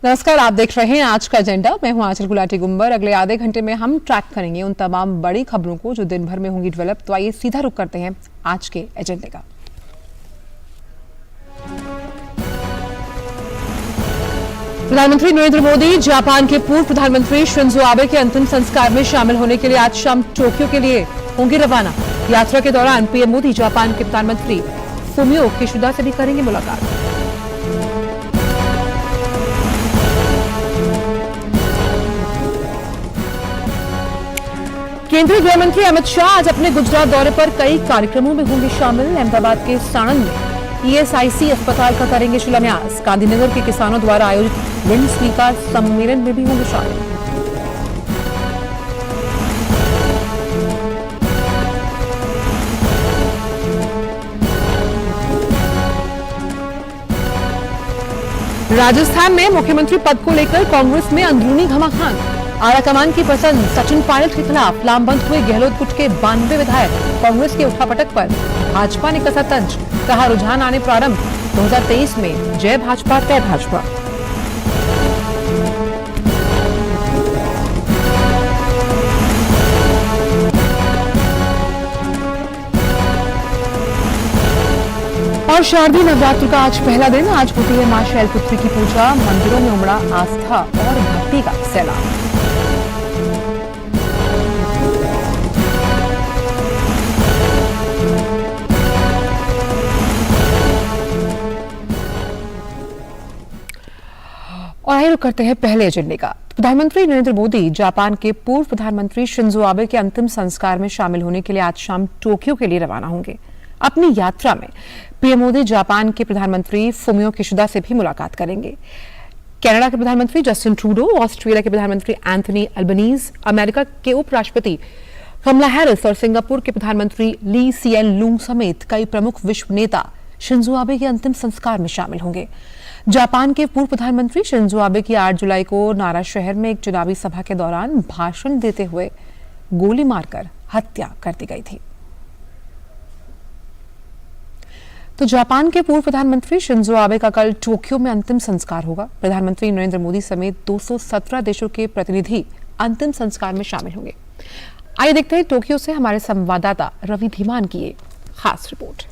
नमस्कार, आप देख रहे हैं आज का एजेंडा। मैं हूं आंचल गुलाटी गुंबर। अगले आधे घंटे में हम ट्रैक करेंगे उन तमाम बड़ी खबरों को जो दिन भर में होंगी डेवलप। तो आइए सीधा रुख करते हैं आज के एजेंडे का। प्रधानमंत्री नरेंद्र मोदी जापान के पूर्व प्रधानमंत्री शिंजो आबे के अंतिम संस्कार में शामिल होने के लिए आज शाम टोक्यो के लिए होंगे रवाना। यात्रा के दौरान पीएम मोदी जापान के प्रधानमंत्री फुमियो किशिदा से भी करेंगे मुलाकात। केंद्रीय गृह मंत्री अमित शाह आज अपने गुजरात दौरे पर कई कार्यक्रमों में होंगे शामिल। अहमदाबाद के साणंद में ईएसआईसी अस्पताल का करेंगे शिलान्यास। गांधीनगर के किसानों द्वारा आयोजित ऋण स्वीकार सम्मेलन में भी होंगे शामिल। राजस्थान में मुख्यमंत्री पद को लेकर कांग्रेस में अंदरूनी घमासान। आलाकमान की पसंद सचिन पायलट के खिलाफ लामबंद हुए गहलोत गुट के 92 विधायक। कांग्रेस के उठापटक पर भाजपा ने कसा तंज, कहा रुझान आने प्रारंभ। 2023 में जय भाजपा तय भाजपा। और शारदीय नवरात्र का आज पहला दिन। आज होती है मां शैलपुत्री की पूजा। मंदिरों में उमड़ा आस्था और भक्ति का सैलाब। और आइए रुक करते हैं पहले एजेंडे का। प्रधानमंत्री नरेंद्र मोदी जापान के पूर्व प्रधानमंत्री शिंजो आबे के अंतिम संस्कार में शामिल होने के लिए आज शाम टोक्यो के लिए रवाना होंगे। अपनी यात्रा में पीएम मोदी जापान के प्रधानमंत्री फुमियो किशिदा से भी मुलाकात करेंगे। कनाडा के प्रधानमंत्री जस्टिन ट्रूडो, ऑस्ट्रेलिया के प्रधानमंत्री एंथनी अल्बनीज, अमेरिका के उपराष्ट्रपति कमला हैरिस और सिंगापुर के प्रधानमंत्री ली सिएन लूंग समेत कई प्रमुख विश्व नेता शिंजो आबे के अंतिम संस्कार में शामिल होंगे। जापान के पूर्व प्रधानमंत्री शिंजो आबे की 8 जुलाई को नारा शहर में एक चुनावी सभा के दौरान भाषण देते हुए गोली मारकर हत्या कर दी गई थी। तो जापान के पूर्व प्रधानमंत्री शिंजो आबे का कल टोक्यो में अंतिम संस्कार होगा। प्रधानमंत्री नरेंद्र मोदी समेत 217 देशों के प्रतिनिधि अंतिम संस्कार में शामिल होंगे। आइए देखते हैं टोक्यो से हमारे संवाददाता रवि धीमान की ये खास रिपोर्ट।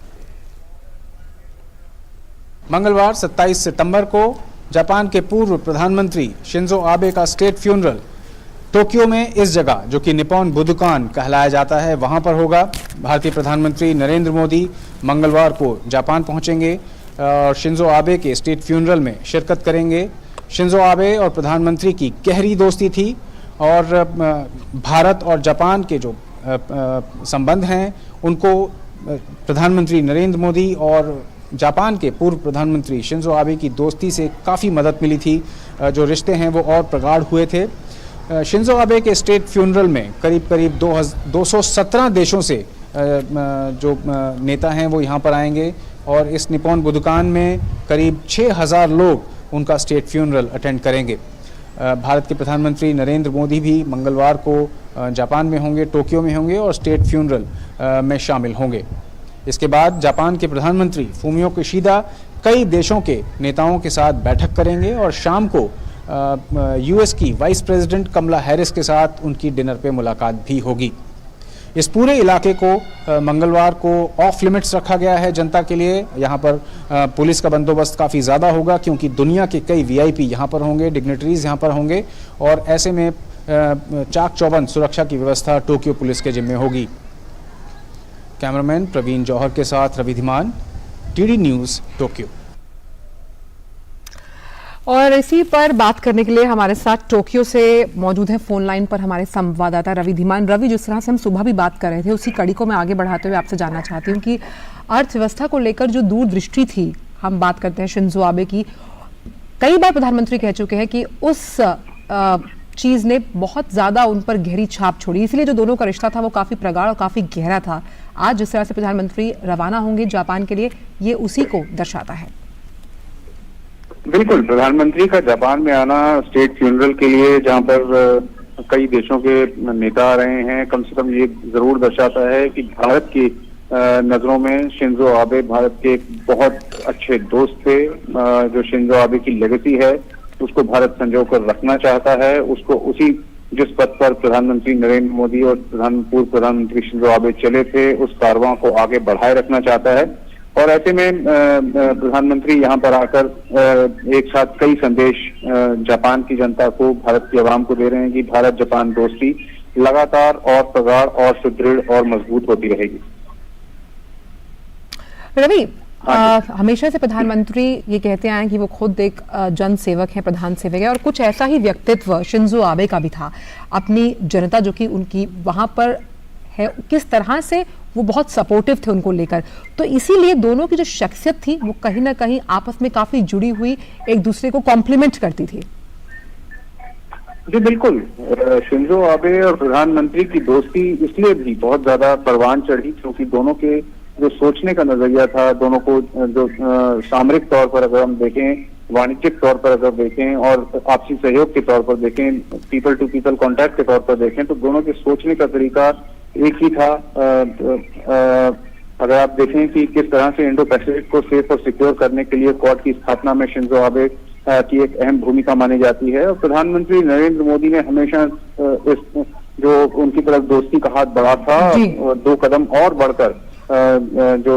मंगलवार 27 सितंबर को जापान के पूर्व प्रधानमंत्री शिंजो आबे का स्टेट फ्यूनरल टोक्यो में इस जगह जो कि निप्पॉन बुदोकान कहलाया जाता है वहां पर होगा। भारतीय प्रधानमंत्री नरेंद्र मोदी मंगलवार को जापान पहुंचेंगे और शिंजो आबे के स्टेट फ्यूनरल में शिरकत करेंगे। शिंजो आबे और प्रधानमंत्री की गहरी दोस्ती थी और भारत और जापान के जो संबंध हैं उनको प्रधानमंत्री नरेंद्र मोदी और जापान के पूर्व प्रधानमंत्री शिंजो आबे की दोस्ती से काफ़ी मदद मिली थी। जो रिश्ते हैं वो और प्रगाढ़ हुए थे। शिंजो आबे के स्टेट फ्यूनरल में करीब 217 देशों से जो नेता हैं वो यहाँ पर आएंगे और इस निप्पॉन बुदोकान में करीब 6000 लोग उनका स्टेट फ्यूनरल अटेंड करेंगे। भारत के प्रधानमंत्री नरेंद्र मोदी भी मंगलवार को जापान में होंगे, टोक्यो में होंगे और स्टेट फ्यूनरल में शामिल होंगे। इसके बाद जापान के प्रधानमंत्री फुमियो किशिदा कई देशों के नेताओं के साथ बैठक करेंगे और शाम को यूएस की वाइस प्रेसिडेंट कमला हैरिस के साथ उनकी डिनर पे मुलाकात भी होगी। इस पूरे इलाके को मंगलवार को ऑफ लिमिट्स रखा गया है जनता के लिए। यहाँ पर पुलिस का बंदोबस्त काफ़ी ज़्यादा होगा क्योंकि दुनिया के कई वीआईपी यहाँ पर होंगे, डिग्नेटरीज यहाँ पर होंगे और ऐसे में चाक चौबंद सुरक्षा की व्यवस्था टोक्यो पुलिस के जिम्मे होगी। कैमरामैन प्रवीण जौहर के साथ Ravi Dhiman, TD news, Tokyo. और इसी पर बात करने के लिए हमारे साथ टोक्यो से मौजूद है फोन लाइन पर हमारे संवाददाता रवि धीमान। रवि, जिस तरह से हम सुबह भी बात कर रहे थे उसी कड़ी को मैं आगे बढ़ाते हुए आपसे जानना चाहती हूँ कि अर्थव्यवस्था को लेकर जो दूरदृष्टि थी, हम बात करते हैं शिंजो आबे की, कई बार प्रधानमंत्री कह चुके हैं कि उस चीज ने बहुत ज्यादा उन पर गहरी छाप छोड़ी, इसलिए जो दोनों का रिश्ता था वो काफी प्रगाढ़ और काफी गहरा था। आज जिस तरह से प्रधानमंत्री रवाना होंगे जापान के लिए, ये उसी को दर्शाता है। बिल्कुल, प्रधानमंत्री का जापान में आना स्टेट फ्यूनरल के लिए, जहां पर कई देशों के नेता आ रहे हैं, कम से कम ये जरूर दर्शाता है कि भारत की नजरों में शिंजो आबे भारत के बहुत अच्छे दोस्त थे। जो शिंजो आबे की लेगेसी है उसको भारत संजो कर रखना चाहता है, उसको उसी जिस पथ पर प्रधानमंत्री नरेंद्र मोदी और पूर्व प्रधानमंत्री शिंजो आबे चले थे, उस कारवां को आगे बढ़ाए रखना चाहता है। और ऐसे में प्रधानमंत्री यहाँ पर आकर एक साथ कई संदेश जापान की जनता को, भारत की आवाम को दे रहे हैं कि भारत जापान दोस्ती लगातार और प्रगाढ़ और सुदृढ़ और मजबूत होती रहेगी। रवि, हमेशा से प्रधानमंत्री ये कहते आए हैं कि वो खुद एक जन सेवक है, प्रधान सेवक है, और कुछ ऐसा ही व्यक्तित्व शिंजो आबे का भी था। अपनी जनता जो कि उनकी वहां पर है, किस तरह से वो बहुत सपोर्टिव थे उनको लेकर, तो इसीलिए दोनों की जो शख्सियत थी वो कहीं ना कहीं आपस में काफी जुड़ी हुई, एक दूसरे को कॉम्प्लीमेंट करती थी। जी बिल्कुल, शिंजो आबे और प्रधानमंत्री की दोस्ती इसलिए भी बहुत ज्यादा परवान चढ़ी क्योंकि दोनों के जो सोचने का नजरिया था, दोनों को जो सामरिक तौर पर अगर हम देखें, वाणिज्यिक तौर पर अगर देखें और आपसी सहयोग के तौर पर देखें, पीपल टू पीपल कॉन्टैक्ट के तौर पर देखें, तो दोनों के सोचने का तरीका एक ही था। अगर आप देखें कि किस तरह से इंडो पैसिफिक को सेफ और सिक्योर करने के लिए क्वाड की स्थापना में शिंजो आबे की एक अहम भूमिका मानी जाती है, और प्रधानमंत्री नरेंद्र मोदी ने हमेशा इस जो उनकी तरफ दोस्ती का हाथ बढ़ा था, और 2 कदम और बढ़कर जो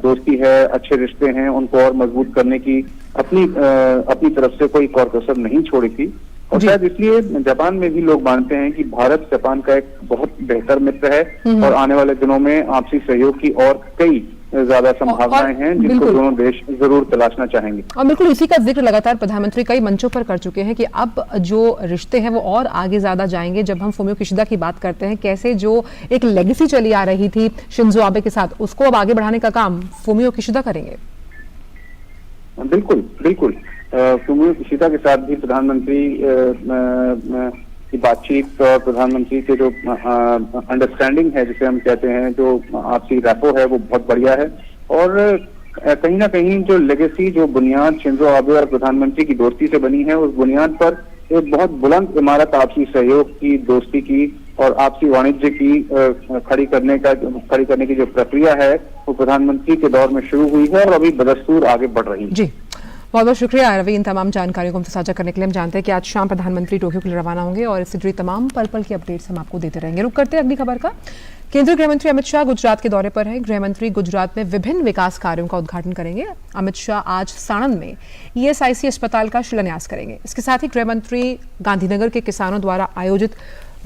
दोस्ती है, अच्छे रिश्ते हैं, उनको और मजबूत करने की अपनी तरफ से कोई कौर कसर नहीं छोड़ी थी। और शायद इसलिए जापान में भी लोग मानते हैं कि भारत जापान का एक बहुत बेहतर मित्र है और आने वाले दिनों में आपसी सहयोग की और कई ज्यादा संभावनाएं हैं जिनको दोनों देश जरूर तलाशना चाहेंगे। और बिल्कुल इसी का जिक्र लगातार प्रधानमंत्री कई मंचों पर कर चुके हैं कि अब जो रिश्ते हैं वो और आगे ज्यादा जाएंगे। जब हम फुमियो किशिदा की बात करते हैं, कैसे जो एक लेगेसी चली आ रही थी शिंजो आबे के साथ, उसको अब आगे बढ़ाने का काम फुमियो किशिदा करेंगे। बिल्कुल बिल्कुल, फुमियो किशिदा के साथ भी प्रधानमंत्री की बातचीत और प्रधानमंत्री के जो अंडरस्टैंडिंग है, जिसे हम कहते हैं, जो आपसी रैपो है, वो बहुत बढ़िया है। और कहीं ना कहीं जो लेगेसी, जो बुनियाद शिंजो आबे और प्रधानमंत्री की दोस्ती से बनी है, उस बुनियाद पर एक बहुत बुलंद इमारत आपसी सहयोग की, दोस्ती की और आपसी वाणिज्य की खड़ी करने की जो प्रक्रिया है, वो प्रधानमंत्री के दौर में शुरू हुई है और अभी बदस्तूर आगे बढ़ रही है। जी, बहुत बहुत शुक्रिया रवि, इन तमाम जानकारियों को हमसे साझा करने के लिए। हम जानते हैं कि आज शाम प्रधानमंत्री टोक्यो के लिए रवाना होंगे और इससे जुड़ी तमाम पल पल की अपडेट्स हम आपको देते रहेंगे। रुक करते हैं अगली खबर का। केंद्रीय गृहमंत्री अमित शाह गुजरात के दौरे पर हैं। गृहमंत्री गुजरात में विभिन्न विकास कार्यों का उद्घाटन करेंगे। अमित शाह आज साणंद में ईएसआईसी अस्पताल का शिलान्यास करेंगे। इसके साथ ही गृहमंत्री गांधीनगर के किसानों द्वारा आयोजित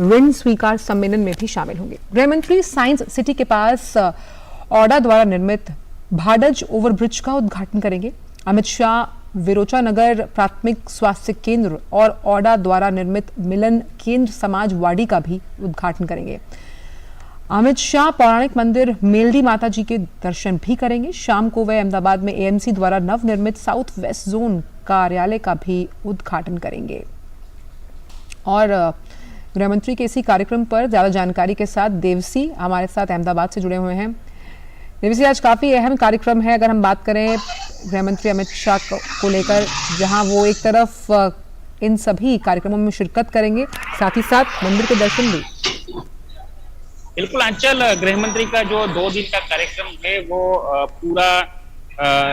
ऋण स्वीकार सम्मेलन में भी शामिल होंगे। गृहमंत्री साइंस सिटी के पास ओडा द्वारा निर्मित भाडज ओवरब्रिज का उद्घाटन करेंगे। अमित शाह विरोचा नगर प्राथमिक स्वास्थ्य केंद्र और ओडा द्वारा निर्मित मिलन केंद्र समाजवाड़ी का भी उद्घाटन करेंगे। अमित शाह पौराणिक मंदिर मेलडी माता जी के दर्शन भी करेंगे। शाम को वे अहमदाबाद में एएमसी द्वारा नवनिर्मित साउथ वेस्ट जोन कार्यालय का भी उद्घाटन करेंगे। और गृहमंत्री के इसी कार्यक्रम पर ज्यादा जानकारी के साथ देवसी हमारे साथ अहमदाबाद से जुड़े हुए हैं। देवसी, आज काफी अहम कार्यक्रम है अगर हम बात करें गृहमंत्री अमित शाह को लेकर, जहां वो एक तरफ इन सभी कार्यक्रमों में शिरकत करेंगे, साथ ही साथ मंदिर के दर्शन भी। बिल्कुल अंचल, गृहमंत्री का जो 2 दिन का कार्यक्रम है वो पूरा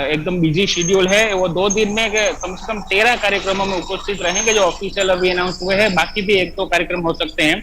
एकदम बिजी शेड्यूल है। वो 2 दिन में कम से कम 13 कार्यक्रमों में उपस्थित रहेंगे जो ऑफिशियल अभी अनाउंस हुए हैं। बाकी भी 1-2 कार्यक्रम हो सकते हैं।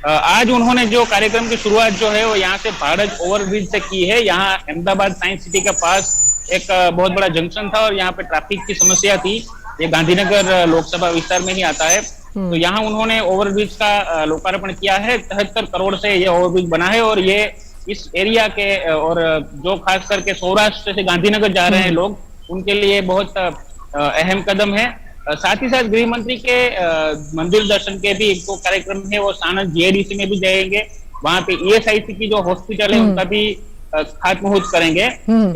आज उन्होंने जो कार्यक्रम की शुरुआत जो है वो यहाँ से भाडज ओवरब्रिज से की है। यहाँ अहमदाबाद साइंस सिटी के पास एक बहुत बड़ा जंक्शन था और यहाँ पे ट्रैफिक की समस्या थी। ये गांधीनगर लोकसभा विस्तार में ही आता है। तो यहाँ उन्होंने ओवरब्रिज का लोकार्पण किया है। 73 करोड़ से ये ओवरब्रिज बना है और ये इस एरिया के और जो खास करके सौराष्ट्र से गांधीनगर जा रहे हैं लोग, उनके लिए बहुत अहम कदम है। साथ ही साथ गृह मंत्री के मंदिर दर्शन के भी 1-2 कार्यक्रम है। वो साणंद जेआईडीसी में भी जाएंगे। वहां पे ईएसआईसी की जो हॉस्पिटल है उनका भी खातमुहूर्त करेंगे।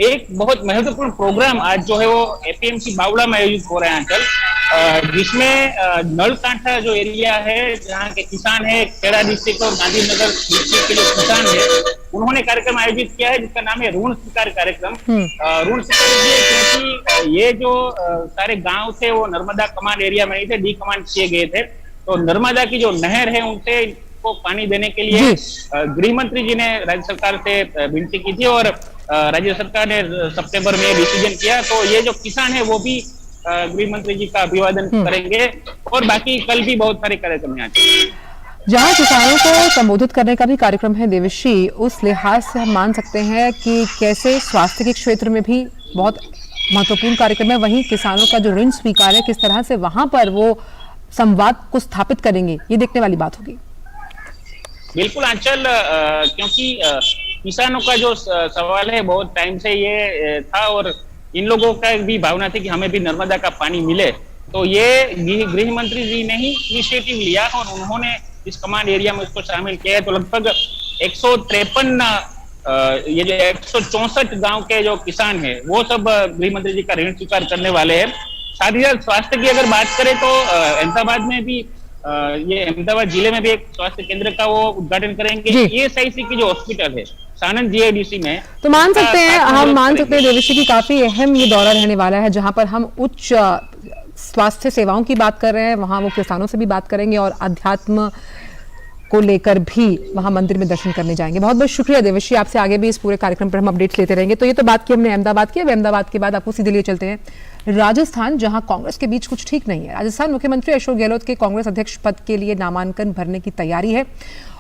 एक बहुत महत्वपूर्ण प्रोग्राम आज जो है वो एपीएमसी बावड़ा में आयोजित हो रहे हैं अंचल, जिसमें नलकांठा जो एरिया है जहाँ के किसान है, खेड़ा डिस्ट्रिक्ट और गांधीनगर डिस्ट्रिक्ट के जो किसान है, उन्होंने कार्यक्रम आयोजित किया है जिसका नाम है ऋण स्वीकार कार्यक्रम। ऋण स्वीकार इसलिए क्योंकि ये जो सारे गांव थे वो नर्मदा कमांड एरिया में नहीं थे, डी कमांड किए गए थे। तो नर्मदा की जो नहर है उनसे को पानी देने के लिए गृह मंत्री जी ने राज्य सरकार से विनती की थी और राज्य सरकार ने सितंबर में डिसीजन किया। तो ये जो किसान है वो भी गृह मंत्री जी का अभिवादन करेंगे और बाकी कल भी बहुत सारे कार्यक्रम यहाँ चलेंगे। जहां किसानों को संबोधित करने का भी कार्यक्रम है देवेशी, उस लिहाज से हम मान सकते हैं कि कैसे स्वास्थ्य के क्षेत्र में भी बहुत महत्वपूर्ण कार्यक्रम है, वहीं किसानों का जो ऋण स्वीकार है किस तरह से वहां पर वो संवाद को स्थापित करेंगे, ये देखने वाली बात होगी। बिल्कुल आंचल, क्योंकि किसानों का जो सवाल है बहुत टाइम से ये था और इन लोगों का भी भावना थी कि हमें भी नर्मदा का पानी मिले, तो ये गृह मंत्री जी ने ही इनिशिएटिव लिया और उन्होंने इस कमांड एरिया में उसको शामिल किया है। तो लगभग 153 ये जो 164 गांव के जो किसान हैं वो सब गृह मंत्री जी का ऋण स्वीकार करने वाले हैं। साथ ही साथ स्वास्थ्य की अगर बात करें तो अहमदाबाद में भी ये अहमदाबाद जिले में भी एक स्वास्थ्य केंद्र का वो उद्घाटन करेंगे। ESIC की जो हॉस्पिटल है सानंद GIDC में, तो मान सकते हैं, हम मान सकते हैं देवेशी की काफी अहम ये दौरा रहने वाला है, जहां पर हम उच्च स्वास्थ्य सेवाओं की बात कर रहे हैं, वहां वो किसानों से भी बात करेंगे और अध्यात्म को लेकर भी वहां मंदिर में दर्शन करने जाएंगे। बहुत बहुत शुक्रिया देवेशी, आपसे आगे भी इस पूरे कार्यक्रम पर हम अपडेट्स लेते रहेंगे। तो ये तो बात की हमने अहमदाबाद की, अब अहमदाबाद के बाद आपको सीधे लिए चलते हैं राजस्थान, जहां कांग्रेस के बीच कुछ ठीक नहीं है। राजस्थान मुख्यमंत्री अशोक गहलोत के कांग्रेस अध्यक्ष पद के लिए नामांकन भरने की तैयारी है।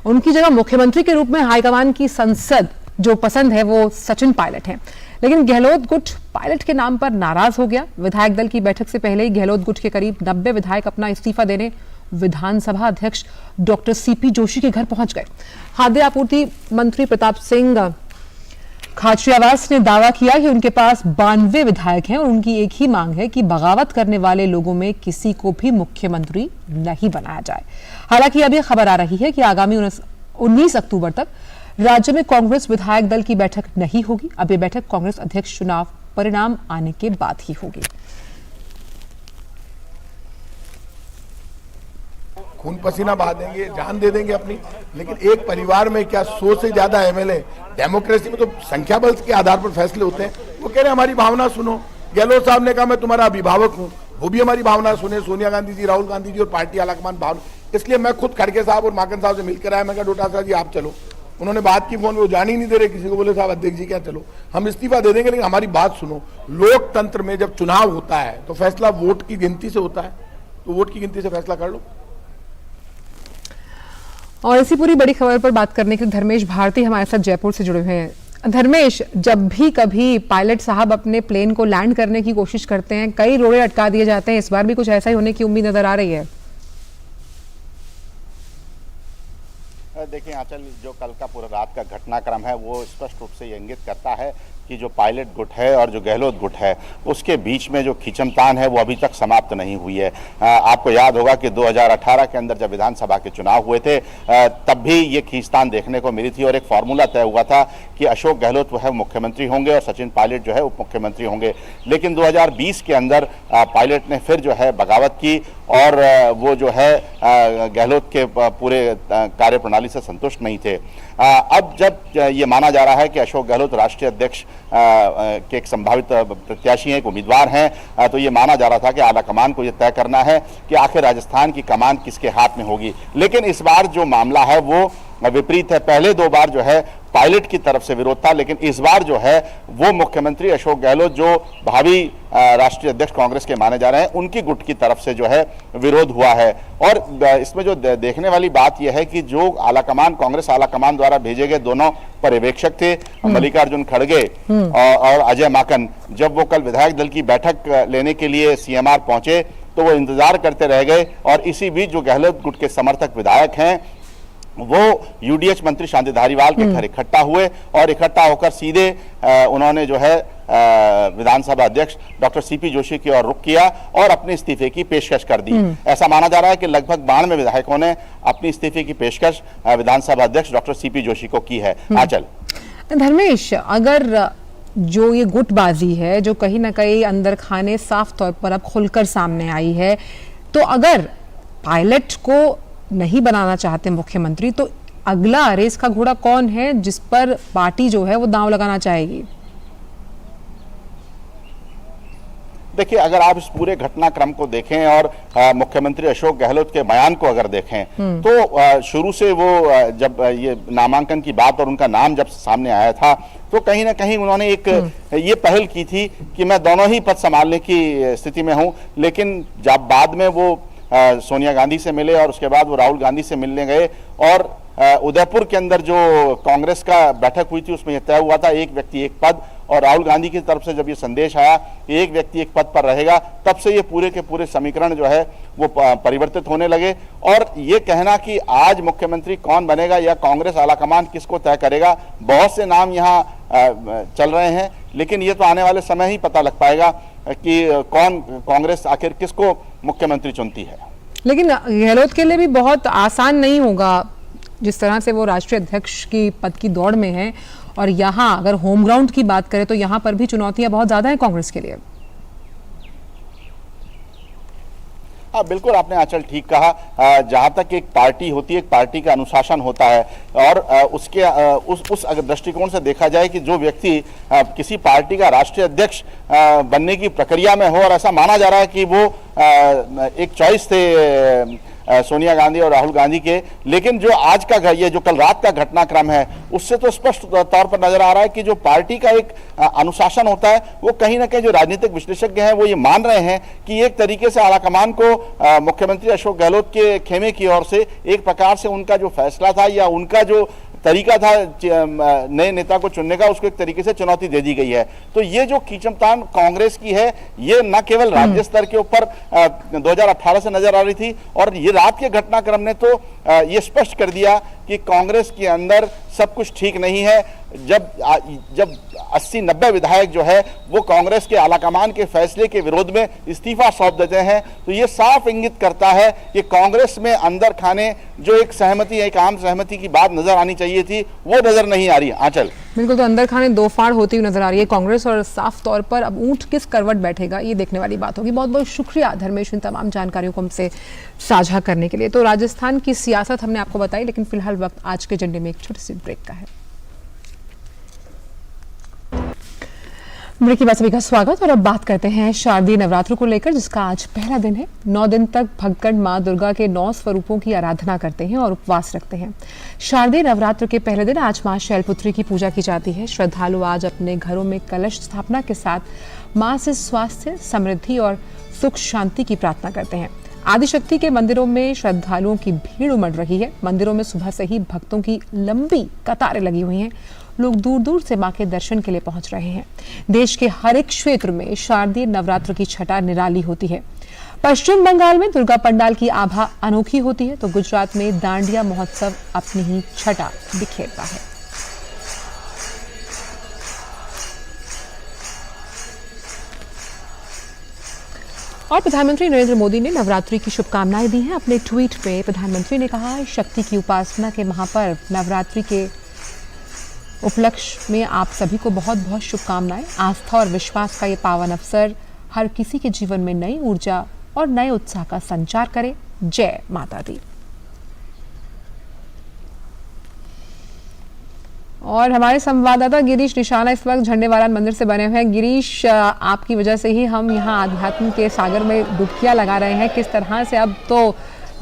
उनकी जगह मुख्यमंत्री के रूप में हाईकमान की संसद जो पसंद है वो सचिन पायलट है, लेकिन गहलोत गुट पायलट के नाम पर नाराज हो गया। विधायक दल की बैठक से पहले ही गहलोत गुट के करीब 90 विधायक अपना इस्तीफा देने विधानसभा अध्यक्ष डॉक्टर CP जोशी के घर पहुंच गए। खाद्य आपूर्ति मंत्री प्रताप सिंह खाचरियावास ने दावा किया कि उनके पास 92 विधायक हैं और उनकी एक ही मांग है कि बगावत करने वाले लोगों में किसी को भी मुख्यमंत्री नहीं बनाया जाए। हालांकि अब यह खबर आ रही है कि आगामी 19 अक्टूबर तक राज्य में कांग्रेस विधायक दल की बैठक नहीं होगी। अब यह बैठक कांग्रेस अध्यक्ष चुनाव परिणाम आने के बाद ही होगी। खून पसीना बहा देंगे, जान दे देंगे अपनी, लेकिन एक परिवार में क्या 100 से ज्यादा MLA, डेमोक्रेसी में तो संख्या बल के आधार पर फैसले होते हैं। वो कह रहे हैं हमारी भावना सुनो। गहलोत साहब ने कहा मैं तुम्हारा अभिभावक हूं, वो भी हमारी भावना सुने, सोनिया गांधी जी, राहुल गांधी जी और पार्टी आलाकमान भावना। इसलिए मैं खुद खड़गे साहब और माकन साहब से मिलकर आया। मैं कहा डोटासरा जी आप चलो, उन्होंने बात की फोन में, वो जान ही नहीं दे रहे किसी को। बोले साहब अध्यक्ष जी क्या चलो, हम इस्तीफा दे देंगे लेकिन हमारी बात सुनो। लोकतंत्र में जब चुनाव होता है तो फैसला वोट की गिनती से होता है, तो वोट की गिनती से फैसला कर लो। और इसी पूरी बड़ी खबर पर बात करने के लिए धर्मेश भारती हमारे साथ जयपुर से जुड़े हुए हैं। धर्मेश, जब भी कभी पायलट साहब अपने प्लेन को लैंड करने की कोशिश करते हैं कई रोड़े अटका दिए जाते हैं, इस बार भी कुछ ऐसा ही होने की उम्मीद नजर आ रही है। देखिए आंचल, जो कल का पूरा रात का घटनाक्रम है वो स्पष्ट रूप से ये इंगित करता है कि जो पायलट गुट है और जो गहलोत गुट है उसके बीच में जो खींचतान है वो अभी तक समाप्त नहीं हुई है। आपको याद होगा कि 2018 के अंदर जब विधानसभा के चुनाव हुए थे तब भी ये खींचतान देखने को मिली थी और एक फार्मूला तय हुआ था कि अशोक गहलोत वो है मुख्यमंत्री होंगे और सचिन पायलट जो है उप मुख्यमंत्री होंगे। लेकिन 2020 के अंदर पायलट ने फिर जो है बगावत की और वो जो है गहलोत के पूरे कार्यप्रणाली से संतुष्ट नहीं थे। अब जब ये माना जा रहा है कि अशोक गहलोत राष्ट्रीय अध्यक्ष के एक संभावित प्रत्याशी हैं, एक उम्मीदवार हैं, तो ये माना जा रहा था कि आलाकमान को ये तय करना है कि आखिर राजस्थान की कमान किसके हाथ में होगी। लेकिन इस बार जो मामला है वो विपरीत है। पहले 2 बार जो है पायलट की तरफ से विरोध था, लेकिन इस बार जो है वो मुख्यमंत्री अशोक गहलोत जो भावी राष्ट्रीय अध्यक्ष कांग्रेस के माने जा रहे हैं उनकी गुट की तरफ से जो है विरोध हुआ है। और इसमें जो देखने वाली बात यह है कि जो आलाकमान कांग्रेस आलाकमान द्वारा भेजे गए दोनों पर्यवेक्षक थे, मल्लिकार्जुन खड़गे और अजय माकन, जब वो कल विधायक दल की बैठक लेने के लिए CMR पहुंचे तो वो इंतजार करते रह गए और इसी बीच जो गहलोत गुट के समर्थक विधायक हैं वो UDH मंत्री शांति धारीवाल के घर इकट्ठा हुए और इकट्ठा होकर सीधे उन्होंने जो है विधानसभा अध्यक्ष डॉक्टर CP जोशी की ओर रुख किया और अपने इस्तीफे की पेशकश कर दी। ऐसा माना जा रहा है कि लगभग 92 विधायकों ने अपनी इस्तीफे की पेशकश विधानसभा अध्यक्ष डॉक्टर CP जोशी को की है। आंचल, धर्मेश, अगर जो ये गुटबाजी है जो कहीं ना कहीं अंदर खाने साफ तौर पर अब खुलकर सामने आई है, तो अगर पायलट को नहीं बनाना चाहते मुख्यमंत्री तो अगला रेस का घोड़ा कौन है जिस पर पार्टी जो है वो दांव लगाना चाहेगी? देखिए, अगर आप इस पूरे घटनाक्रम को देखें और मुख्यमंत्री अशोक गहलोत के बयान को अगर देखें तो शुरू से वो जब ये नामांकन की बात और उनका नाम जब सामने आया था तो कहीं ना कहीं उन्होंने एक ये पहल की थी कि मैं दोनों ही पद संभालने की स्थिति में हूं, लेकिन जब बाद में वो सोनिया गांधी से मिले और उसके बाद वो राहुल गांधी से मिलने गए और उदयपुर के अंदर जो कांग्रेस का बैठक हुई थी उसमें यह तय हुआ था एक व्यक्ति एक पद, और राहुल गांधी की तरफ से जब ये संदेश आया कि एक व्यक्ति एक पद पर रहेगा, तब से ये पूरे के पूरे समीकरण जो है वो परिवर्तित होने लगे। और ये कहना कि आज मुख्यमंत्री कौन बनेगा या कांग्रेस आलाकमान किसको तय करेगा, बहुत से नाम यहाँ चल रहे हैं, लेकिन ये तो आने वाले समय ही पता लग पाएगा कि कौन कांग्रेस आखिर किसको मुख्यमंत्री चुनती है। लेकिन गहलोत के लिए भी बहुत आसान नहीं होगा, जिस तरह से वो राष्ट्रीय अध्यक्ष की पद की दौड़ में है, और यहाँ अगर होम ग्राउंड की बात करें तो यहाँ पर भी चुनौतियां बहुत ज्यादा हैं कांग्रेस के लिए। हाँ, बिल्कुल आपने आंचल ठीक कहा। जहां तक एक पार्टी होती है, एक पार्टी का अनुशासन होता है, और उसके उस अगर दृष्टिकोण से देखा जाए कि जो व्यक्ति किसी पार्टी का राष्ट्रीय अध्यक्ष बनने की प्रक्रिया में हो, और ऐसा माना जा रहा है कि वो एक चॉइस थे सोनिया गांधी और राहुल गांधी के, लेकिन जो आज का ये जो कल रात का घटनाक्रम है उससे तो स्पष्ट तौर पर नजर आ रहा है कि जो पार्टी का एक अनुशासन होता है वो कहीं ना कहीं जो राजनीतिक विश्लेषज्ञ हैं वो ये मान रहे हैं कि एक तरीके से आलाकमान को मुख्यमंत्री अशोक गहलोत के खेमे की ओर से एक प्रकार से उनका जो फैसला था या उनका जो तरीका था नए नेता को चुनने का, उसको एक तरीके से चुनौती दे दी गई है। तो ये जो खींचतान कांग्रेस की है ये न केवल राज्य स्तर के ऊपर 2018 से नजर आ रही थी, और ये रात के घटनाक्रम ने तो ये स्पष्ट कर दिया कि कांग्रेस के अंदर सब कुछ ठीक नहीं है। जब 80-90 विधायक जो है वो कांग्रेस के आलाकमान के फैसले के विरोध में इस्तीफा सौंप देते हैं, तो ये साफ इंगित करता है कि कांग्रेस में अंदर खाने जो एक सहमति, एक आम सहमति की बात नजर आनी चाहिए थी वो नजर नहीं आ रही। आंचल, बिल्कुल, तो अंदर खाने दो फाड़ होती हुई नजर आ रही है कांग्रेस, और साफ तौर पर अब ऊंट किस करवट बैठेगा ये देखने वाली बात होगी। बहुत बहुत शुक्रिया धर्मेश इन तमाम जानकारियों को हमसे साझा करने के लिए। तो राजस्थान की सियासत हमने आपको बताई, लेकिन फिलहाल वक्त आज के एजेंडे में एक छोटी सी ब्रेक का है। ब्रेक के बाद सभी का स्वागत, और अब बात करते हैं शारदीय नवरात्र को लेकर, जिसका आज पहला दिन है। 9 दिन तक भक्तगण मां दुर्गा के 9 स्वरूपों की आराधना करते हैं और उपवास रखते हैं। शारदीय नवरात्र के पहले दिन आज मां शैलपुत्री की पूजा की जाती है। श्रद्धालु आज अपने घरों में कलश स्थापना के साथ मां से स्वास्थ्य, समृद्धि और सुख शांति की प्रार्थना करते हैं। आदिशक्ति के मंदिरों में श्रद्धालुओं की भीड़ उमड़ रही है। मंदिरों में सुबह से ही भक्तों की लंबी कतारें लगी हुई हैं। लोग दूर दूर से मां के दर्शन के लिए पहुंच रहे हैं। देश के हर एक क्षेत्र में शारदीय नवरात्र की छटा निराली होती है। पश्चिम बंगाल में दुर्गा पंडाल की आभा अनोखी होती है, तो गुजरात में दांडिया महोत्सव अपनी ही छटा बिखेरता है। और प्रधानमंत्री नरेंद्र मोदी ने नवरात्रि की शुभकामनाएं दी हैं। अपने ट्वीट में प्रधानमंत्री ने कहा, शक्ति की उपासना के महापर्व नवरात्रि के उपलक्ष्य में आप सभी को बहुत बहुत शुभकामनाएं। आस्था और विश्वास का ये पावन अवसर हर किसी के जीवन में नई ऊर्जा और नए उत्साह का संचार करे। जय माता दी। और हमारे संवाददाता गिरीश निशाना इस वक्त झंडेवालान मंदिर से बने हुए हैं। गिरीश, आपकी वजह से ही हम यहाँ आध्यात्म के सागर में डुबकियां लगा रहे हैं। किस तरह से, अब तो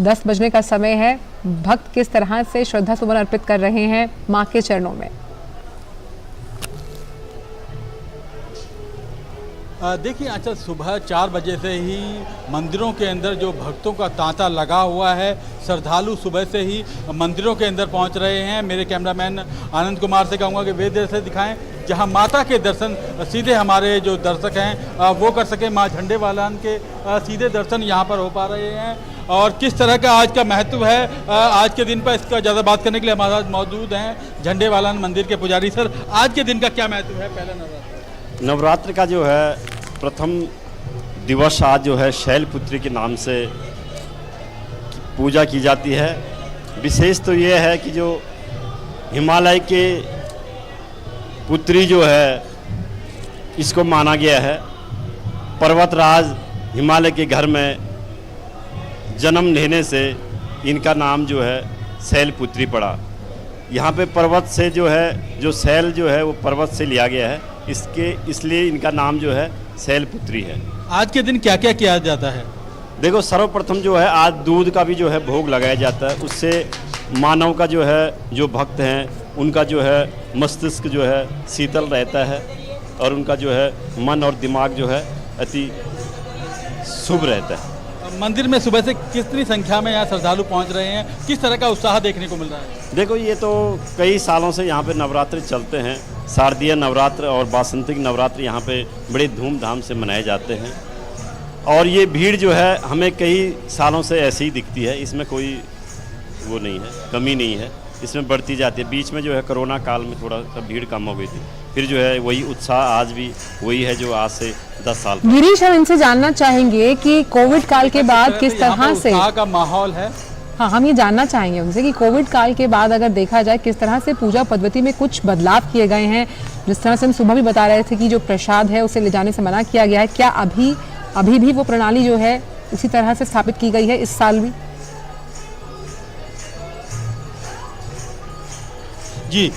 10 बजने का समय है, भक्त किस तरह से श्रद्धा सुमन अर्पित कर रहे हैं मां के चरणों में? देखिए आंचल, सुबह 4 बजे से ही मंदिरों के अंदर जो भक्तों का तांता लगा हुआ है, श्रद्धालु सुबह से ही मंदिरों के अंदर पहुंच रहे हैं। मेरे कैमरामैन आनंद कुमार से कहूँगा कि वे देर से दिखाएं जहां माता के दर्शन सीधे हमारे जो दर्शक हैं वो कर सकें। मां झंडेवालान के सीधे दर्शन यहां पर हो पा रहे हैं। और किस तरह का आज का महत्व है आज के दिन पर, इसका ज़्यादा बात करने के लिए हमारे साथ मौजूद हैं झंडेवालान मंदिर के पुजारी। सर, आज के दिन का क्या महत्व है? पहला नवरात्र का जो है प्रथम दिवस आज जो है शैलपुत्री के नाम से पूजा की जाती है। विशेष तो ये है कि जो हिमालय के पुत्री जो है इसको माना गया है। पर्वतराज हिमालय के घर में जन्म लेने से इनका नाम जो है शैलपुत्री पड़ा। यहाँ पे पर्वत से जो है, जो शैल जो है वो पर्वत से लिया गया है, इसलिए इनका नाम जो है शैलपुत्री है। आज के दिन क्या क्या किया जाता है? देखो, सर्वप्रथम जो है आज दूध का भी जो है भोग लगाया जाता है। उससे मानव का जो है, जो भक्त हैं उनका जो है मस्तिष्क जो है शीतल रहता है और उनका जो है मन और दिमाग जो है अति शुभ रहता है। मंदिर में सुबह से कितनी संख्या में यहाँ श्रद्धालु पहुँच रहे हैं, किस तरह का उत्साह देखने को मिल रहा है? देखो, ये तो कई सालों से यहाँ पे नवरात्रि चलते हैं। शारदीय नवरात्र और वासंतिक नवरात्र यहाँ पे बड़े धूमधाम से मनाए जाते हैं और ये भीड़ जो है हमें कई सालों से ऐसी ही दिखती है। इसमें कोई वो नहीं है, कमी नहीं है, इसमें बढ़ती जाती है। बीच में जो है कोरोना काल में थोड़ा सा भीड़ कम हो गई थी, फिर जो है वही उत्साह आज भी वही है जो आज से 10 साल पहले। गिरीश, हम इनसे जानना चाहेंगे कि कोविड काल के बाद किस तरह से उत्साह का माहौल है। हाँ, हम ये जानना चाहेंगे उनसे कि कोविड काल के बाद अगर देखा जाए किस तरह से पूजा पद्धति में कुछ बदलाव किए गए हैं। जिस तरह से हम सुबह भी बता रहे थे कि जो प्रसाद है उसे ले जाने से मना किया गया है, क्या अभी भी वो प्रणाली जो है उसी तरह से स्थापित की गई है इस साल भी? जी,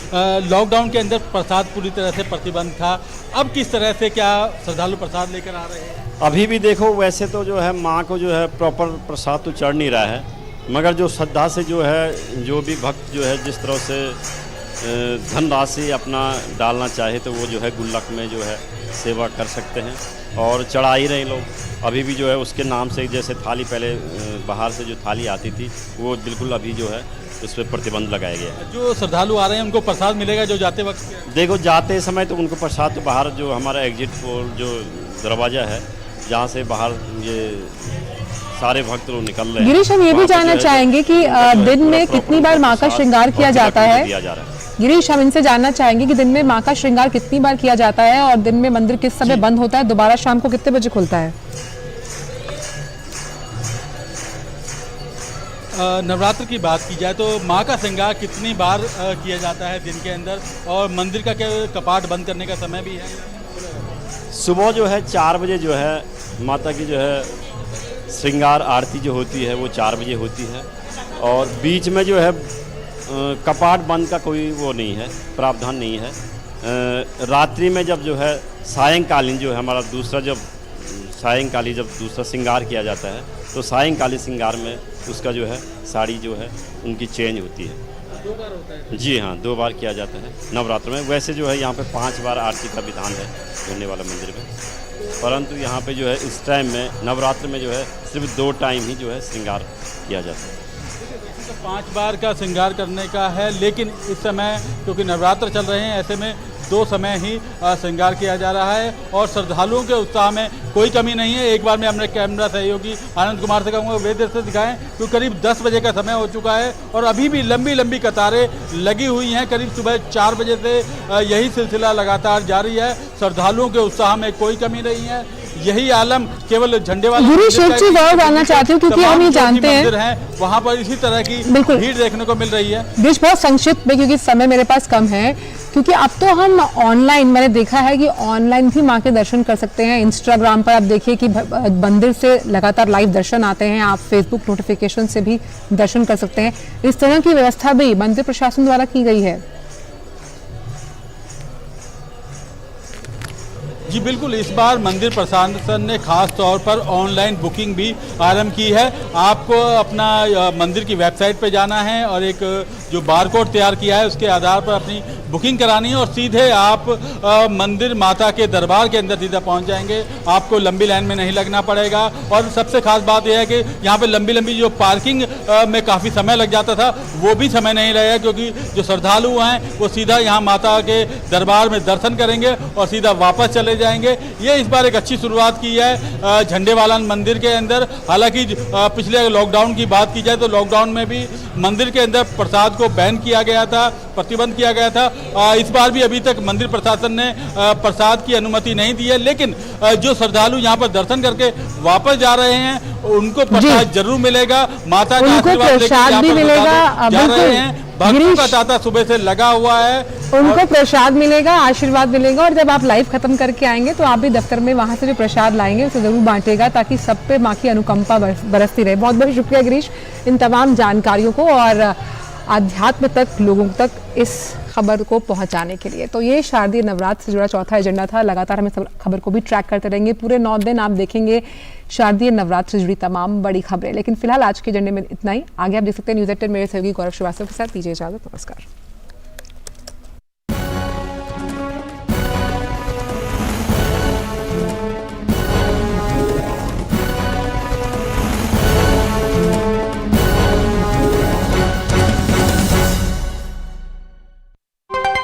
लॉकडाउन के अंदर प्रसाद पूरी तरह से प्रतिबंध था। अब किस तरह से क्या श्रद्धालु प्रसाद लेकर आ रहे हैं? अभी भी देखो, वैसे तो जो है माँ को जो है प्रॉपर प्रसाद तो चढ़ नहीं रहा है, मगर जो श्रद्धा से जो है जो भी भक्त जो है जिस तरह से धनराशि अपना डालना चाहे तो वो जो है गुल्लक में जो है सेवा कर सकते हैं और चढ़ा ही रहे लोग। अभी भी जो है उसके नाम से, जैसे थाली पहले बाहर से जो थाली आती थी वो बिल्कुल अभी जो है उस पर प्रतिबंध लगाया गया है। जो श्रद्धालु आ रहे हैं उनको प्रसाद मिलेगा जो जाते वक्त? देखो, जाते समय तो उनको प्रसाद तो बाहर जो हमारा एग्जिट पोल जो दरवाज़ा है जहाँ से बाहर ये सारे भक्त लोग निकल रहे हैं। गिरीश, हम ये भी जानना चाहेंगे कि दिन में कितनी बार माँ का श्रृंगार किया जाता है? गिरीश, हम इनसे जानना चाहेंगे कि दिन में माँ का श्रृंगार कितनी बार किया जाता है और दिन में मंदिर किस समय बंद होता है, दोबारा शाम को कितने बजे खुलता है? नवरात्र की बात की जाए तो माँ का श्रृंगार कितनी बार किया जाता है दिन के अंदर, और मंदिर का क्या कपाट बंद करने का समय भी है? सुबह जो है 4 बजे जो है माता की जो है श्रृंगार आरती जो होती है वो 4 बजे होती है और बीच में जो है कपाट बंद का कोई वो नहीं है, प्रावधान नहीं है। रात्रि में जब जो है सायंकालीन जो है हमारा दूसरा जब दूसरा श्रृंगार किया जाता है तो सायंकालीन श्रृंगार में उसका जो है साड़ी जो है उनकी चेंज होती है। 2 बार होता है? जी हाँ, 2 बार किया जाता है नवरात्र में। वैसे जो है यहाँ पे 5 बार आरती का विधान है होने वाला मंदिर में, परंतु यहाँ पे जो है इस टाइम में नवरात्र में जो है सिर्फ 2 टाइम ही जो है श्रृंगार किया जाता है। 5 बार का श्रृंगार करने का है, लेकिन इस समय क्योंकि नवरात्र चल रहे हैं ऐसे में 2 समय ही श्रृंगार किया जा रहा है और श्रद्धालुओं के उत्साह में कोई कमी नहीं है। एक बार मैं अपने कैमरा सहयोगी आनंद कुमार से कहूँगा वे देर से दिखाएं, क्योंकि करीब 10 बजे का समय हो चुका है और अभी भी लंबी लंबी कतारें लगी हुई हैं। करीब सुबह 4 बजे से यही सिलसिला लगातार जारी है। श्रद्धालुओं के उत्साह में कोई कमी नहीं है। यही आलम केवल झंडे वाले गिरीश, एक चीज और जानना चाहती हूँ क्योंकि हम ये जानते हैं वहाँ पर इसी तरह की भीड़ देखने को मिल रही है। गिरीश, बहुत संक्षिप्त में क्योंकि समय मेरे पास कम है, क्योंकि अब तो हम ऑनलाइन, मैंने देखा है कि ऑनलाइन भी माँ के दर्शन कर सकते हैं। इंस्टाग्राम पर आप देखिए कि मंदिर से लगातार लाइव दर्शन आते हैं, आप फेसबुक नोटिफिकेशन से भी दर्शन कर सकते हैं। इस तरह की व्यवस्था भी मंदिर प्रशासन द्वारा की गई है? जी बिल्कुल, इस बार मंदिर प्रशासन ने खास तौर पर ऑनलाइन बुकिंग भी आरंभ की है। आपको अपना मंदिर की वेबसाइट पर जाना है और एक जो बारकोड तैयार किया है उसके आधार पर अपनी बुकिंग करानी है और सीधे आप मंदिर माता के दरबार के अंदर सीधा पहुंच जाएंगे। आपको लंबी लाइन में नहीं लगना पड़ेगा और सबसे खास बात यह है कि यहाँ पे लंबी लंबी जो पार्किंग में काफ़ी समय लग जाता था वो भी समय नहीं रहेगा, क्योंकि जो श्रद्धालु हैं वो सीधा यहाँ माता के दरबार में दर्शन करेंगे और सीधा वापस चले जाएंगे। ये इस बार एक अच्छी शुरुआत की है झंडेवाला मंदिर के अंदर। हालांकि पिछले लॉकडाउन की बात की जाए तो लॉकडाउन में भी मंदिर के अंदर प्रसाद को बैन किया गया था, प्रतिबंध किया गया था। इस बार भी अभी तक मंदिर प्रशासन ने प्रसाद की अनुमति नहीं दी है, लेकिन जो श्रद्धालु यहाँ पर दर्शन करके वापस जा रहे हैं उनको प्रसाद जरूर मिलेगा। माता का आशीर्वाद लेकर भी मिलेगा। जा रहे हैं, भक्तों का तांता सुबह से लगा हुआ है, उनको प्रसाद मिलेगा, आशीर्वाद मिलेगा। और जब आप लाइव खत्म करके आएंगे तो आप भी दफ्तर में वहां से जो प्रसाद लाएंगे उसे जरूर बांटेगा, ताकि सब पे माँ की अनुकंपा बरसती रहे। बहुत बहुत शुक्रिया गिरीश इन तमाम जानकारियों को और आध्यात्म तक लोगों तक इस खबर को पहुंचाने के लिए। तो ये शारदीय नवरात्र से जुड़ा चौथा एजेंडा था। लगातार हम इस खबर को भी ट्रैक करते रहेंगे। पूरे 9 दिन आप देखेंगे शारदीय नवरात्र से जुड़ी तमाम बड़ी खबरें। लेकिन फिलहाल आज के एजेंडे में इतना ही। आगे आप देख सकते हैं न्यूज़ 18 मेरे सहयोगी गौरव श्रीवास्तव के साथ। दीजिए इजाजत, नमस्कार।